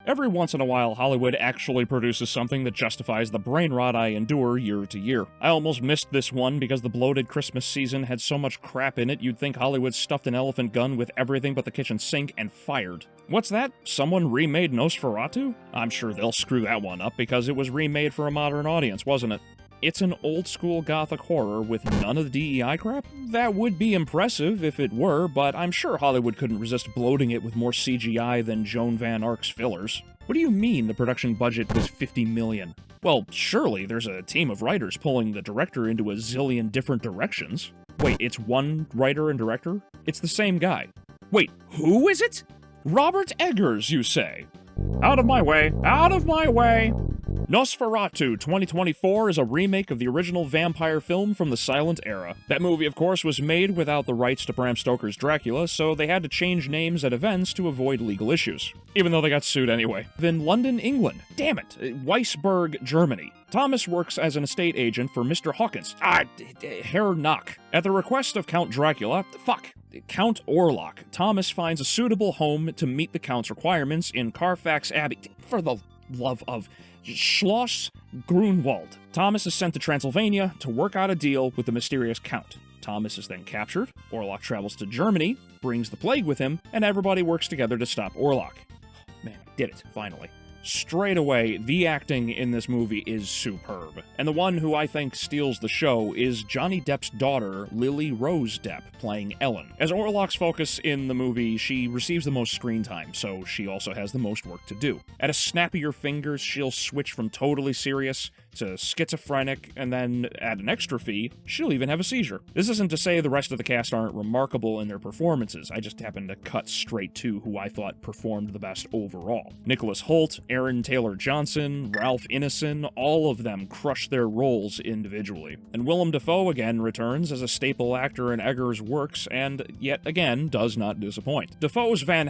Every once in a while, Hollywood actually produces something that justifies the brain rot I endure year to year. I almost missed this one because the bloated Christmas season had so much crap in it you'd think Hollywood stuffed an elephant gun with everything but the kitchen sink and fired. What's that? Someone remade Nosferatu? I'm sure they'll screw that one up because it was remade for a modern audience, wasn't it? It's an old-school gothic horror with none of the DEI crap? That would be impressive if it were, but I'm sure Hollywood couldn't resist bloating it with more CGI than Joan Van Ark's fillers. What do you mean the production budget was $50 million? Well, surely there's a team of writers pulling the director into a zillion different directions. Wait, it's one writer and director? It's the same guy. Wait, who is it? Robert Eggers, you say? Out of my way! Out of my way! Nosferatu 2024 is a remake of the original vampire film from the silent era. That movie, of course, was made without the rights to Bram Stoker's Dracula, so they had to change names at events to avoid legal issues. Even though they got sued anyway. Then London, England. Damn it. Weisberg, Germany. Thomas works as an estate agent for Mr. Hawkins. Herr Knock. At the request of Count Dracula, Count Orlok, Thomas finds a suitable home to meet the Count's requirements in Carfax Abbey. For the love of Schloss Grunwald. Thomas is sent to Transylvania to work out a deal with the mysterious Count. Thomas is then captured, Orlok travels to Germany, brings the plague with him, and everybody works together to stop Orlok. Man, I did it, finally. Straight away, the acting in this movie is superb. And the one who I think steals the show is Johnny Depp's daughter, Lily Rose Depp, playing Ellen. As Orlok's focus in the movie, she receives the most screen time, so she also has the most work to do. At a snap of your fingers, she'll switch from totally serious to schizophrenic, and then, at an extra fee, she'll even have a seizure. This isn't to say the rest of the cast aren't remarkable in their performances, I just happened to cut straight to who I thought performed the best overall. Nicholas Hoult, Aaron Taylor-Johnson, Ralph Ineson, all of them crush their roles individually. And Willem Dafoe again returns as a staple actor in Eggers' works, and yet again does not disappoint. Dafoe's Van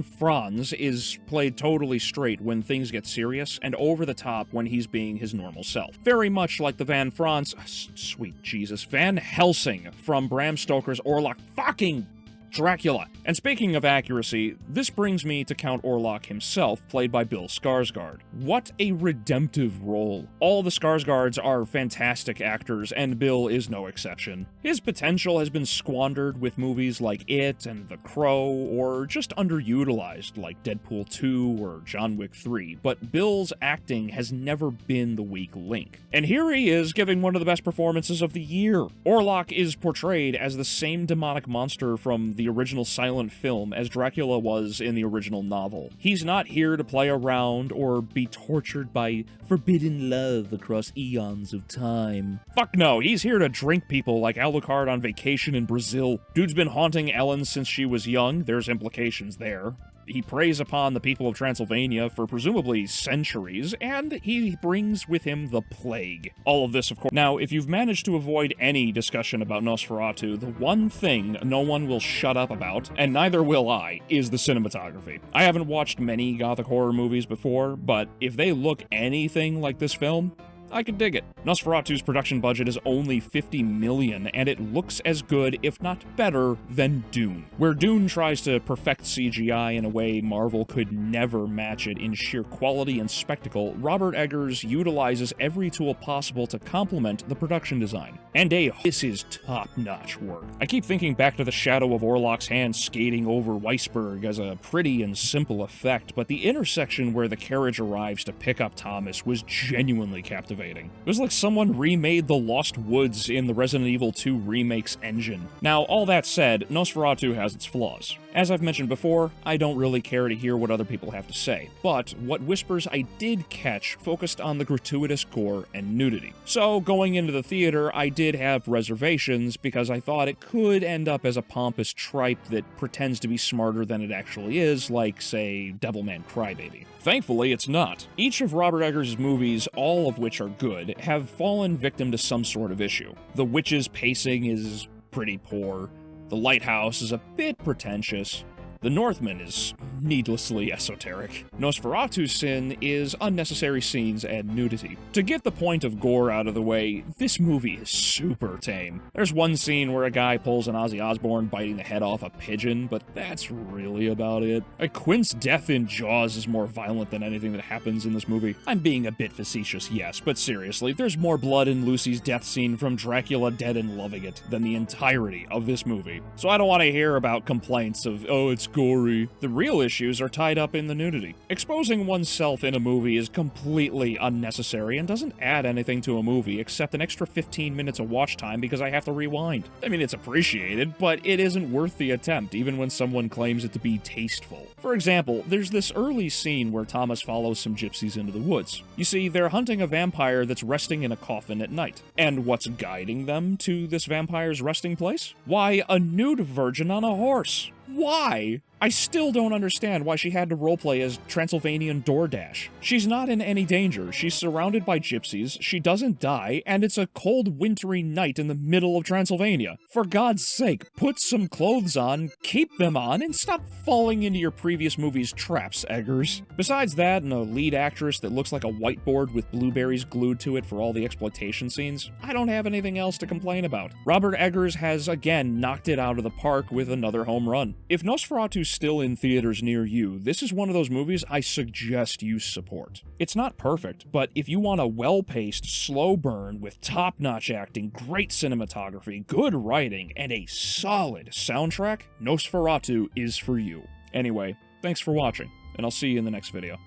Franz is played totally straight when things get serious, and over the top when he's being his normal self. Very much like the Van Franz, sweet Jesus, Van Helsing from Bram Stoker's Orlok fucking Dracula. And speaking of accuracy, this brings me to Count Orlok himself, played by Bill Skarsgård. What a redemptive role. All the Skarsgårds are fantastic actors, and Bill is no exception. His potential has been squandered with movies like It and The Crow, or just underutilized like Deadpool 2 or John Wick 3, but Bill's acting has never been the weak link. And here he is giving one of the best performances of the year. Orlok is portrayed as the same demonic monster from the original silent film as Dracula was in the original novel. He's not here to play around or be tortured by forbidden love across eons of time. Fuck no, he's here to drink people like Alucard on vacation in Brazil. Dude's been haunting Ellen since she was young, there's implications there. He preys upon the people of Transylvania for presumably centuries, and he brings with him the plague. All of this, of course. Now, if you've managed to avoid any discussion about Nosferatu, the one thing no one will shut up about, and neither will I, is the cinematography. I haven't watched many gothic horror movies before, but if they look anything like this film, I can dig it. Nosferatu's production budget is only $50 million, and it looks as good, if not better, than Dune. Where Dune tries to perfect CGI in a way Marvel could never match it in sheer quality and spectacle, Robert Eggers utilizes every tool possible to complement the production design. And this is top-notch work. I keep thinking back to the shadow of Orlok's hand skating over Weisberg as a pretty and simple effect, but the intersection where the carriage arrives to pick up Thomas was genuinely captivating. It was like someone remade the Lost Woods in the Resident Evil 2 remake's engine. Now, all that said, Nosferatu has its flaws. As I've mentioned before, I don't really care to hear what other people have to say, but what whispers I did catch focused on the gratuitous gore and nudity. So, going into the theater, I did have reservations because I thought it could end up as a pompous tripe that pretends to be smarter than it actually is, like, say, Devilman Crybaby. Thankfully, it's not. Each of Robert Eggers' movies, all of which are good, have fallen victim to some sort of issue. The Witch's pacing is pretty poor. The Lighthouse is a bit pretentious. The Northman is needlessly esoteric. Nosferatu's sin is unnecessary scenes and nudity. To get the point of gore out of the way, this movie is super tame. There's one scene where a guy pulls an Ozzy Osbourne biting the head off a pigeon, but that's really about it. Quint's death in Jaws is more violent than anything that happens in this movie. I'm being a bit facetious, yes, but seriously, there's more blood in Lucy's death scene from Dracula Dead and Loving It than the entirety of this movie. So I don't want to hear about complaints of, oh, it's gory. The real issues are tied up in the nudity. Exposing oneself in a movie is completely unnecessary and doesn't add anything to a movie except an extra 15 minutes of watch time because I have to rewind. I mean, it's appreciated, but it isn't worth the attempt, even when someone claims it to be tasteful. For example, there's this early scene where Thomas follows some gypsies into the woods. You see, they're hunting a vampire that's resting in a coffin at night. And what's guiding them to this vampire's resting place? Why, a nude virgin on a horse. Why? I still don't understand why she had to roleplay as Transylvanian DoorDash. She's not in any danger, she's surrounded by gypsies, she doesn't die, and it's a cold, wintry night in the middle of Transylvania. For God's sake, put some clothes on, keep them on, and stop falling into your previous movie's traps, Eggers. Besides that, and a lead actress that looks like a whiteboard with blueberries glued to it for all the exploitation scenes, I don't have anything else to complain about. Robert Eggers has again knocked it out of the park with another home run. If Nosferatu's still in theaters near you, this is one of those movies I suggest you support. It's not perfect, but if you want a well-paced, slow burn with top-notch acting, great cinematography, good writing, and a solid soundtrack, Nosferatu is for you. Anyway, thanks for watching, and I'll see you in the next video.